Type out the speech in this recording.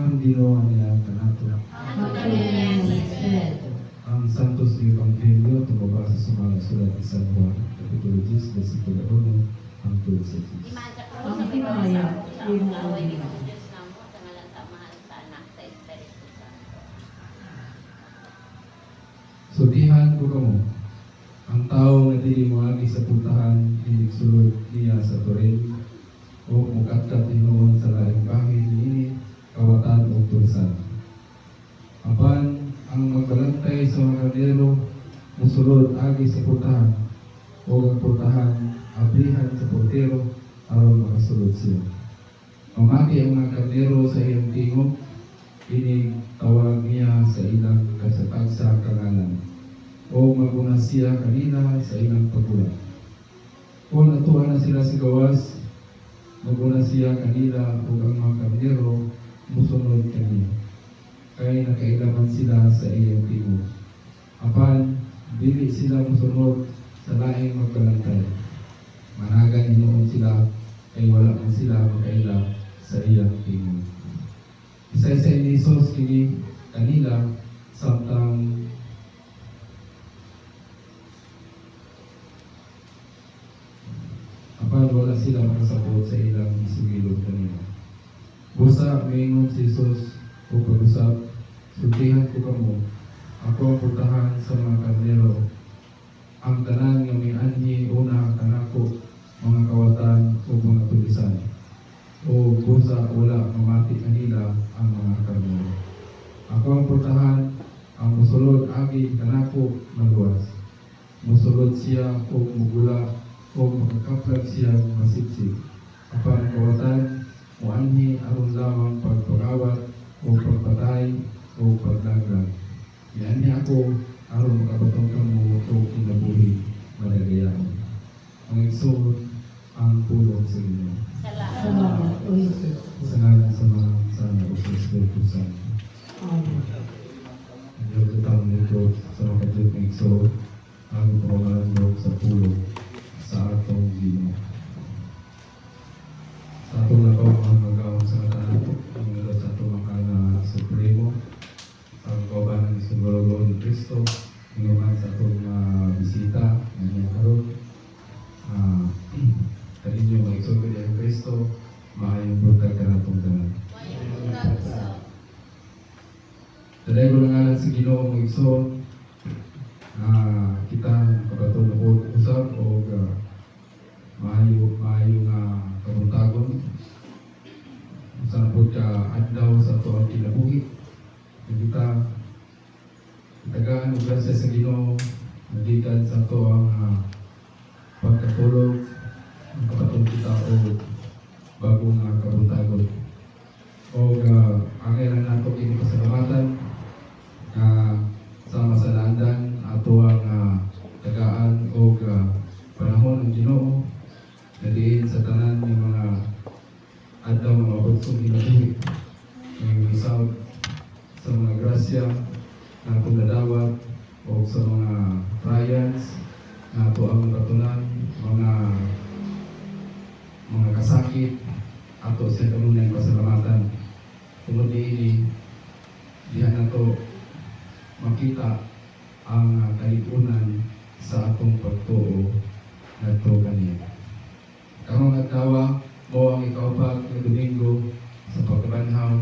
ang Ginoo niya kanato. Ang Santos Evangelio tumabasa sa mga sulat ni San Juan, Kapitulo 10, versikulo 1 hangtod sa 10. Ang himaya, Sutihan ko kamo, ang tao nga dili moagi sa puntahan inig sulod niya sa turin o mukatkap Hinuon sa laing bahin niini kawatan o tulsan. Apan ang magbalantay sa mga kardero musulod agi sa puntahan o ang puntahan abrihan sa portero aron makasulod siya. Mamati ang mga kardero sa iyang tingog, inig tawag niya sa ilang kasatag sa kangalan o maguna siya kanina sa ilang pagbulat. Kung natuhan na sila sa gawas, maguna siya kanila o ang mga kardero musunod kanina. Kaya nakailaman sila sa iyang tingog. Apan, dili sila musunod sa laing magbalantay. Managan Hinuon sila, kay wala man sila makaila sa iyang tingog. Isa-isa ni Jesus kini kanila samtang apan wala sila makasabot sa ilang isugilod kanila. Busa mingon si Jesus o pag-usap, sultihan ko kamo, ako ang puntahan sa mga kardero. Ang tanan nga may anhi una kanako, mga kawatan o mga tulisan. O busa wala mamati kanila ang mga kardero. Ako ang puntahan, ang musulod agi kanako maluwas. Musulod siya o mugula o makakaplag siya masipsip. Apan kawatan, muanhi aron lamang pagpagawat o pagpatay o pagdagdag. Yan niya ako aron makabatong kamo o kinabuhi madagayan. Ang igsoon ang pulong sa inyo. salamat o Jesus. Sa ngalan sa mga sana o sa Espiritu Santo. Amen. Ang Diyos utang nito sa mga kadiyot ng igsoon ang pamalandog sa pulong sa atong Ginoo. Sa atong labaw ang magawang sa katanan, ang nila sa atong mga Supremo, ang kaubanan ni Sumbarogo ni Cristo, inuman sa atong bisita, ngayon karon, kaninyo mga isulod ni Cristo, maayong buntag ka na itong tanan. Dahil ko langalan sa Ginoo mga igsoon, kita kabaton na usap o maayo nga kabuntagon sa napod ka adlaw sa ito ang kinabuhi. Kita itagaan o grasya sa Ginoo nagikan sa ito ang pagkatulog ang kabaton kita o bagong kabuntagon o angay lang nato kini pasalamatan sa masalandan ato ang tagaan o panahon ng Ginoo na diin sa tanan ng mga adlaw ng mga bagsong kinabuhi ng isaw sa mga grasya na atong nadawat o sa mga trials na ato ang katunan mga kasakit ato sa kanunay pasalamatan tungod diini dihan nato makita ang kalipunan sa atong pagtuo ngadto kaniya. Karong adlaw mo ang ikaupat nga Domingo sa pagkabanhaw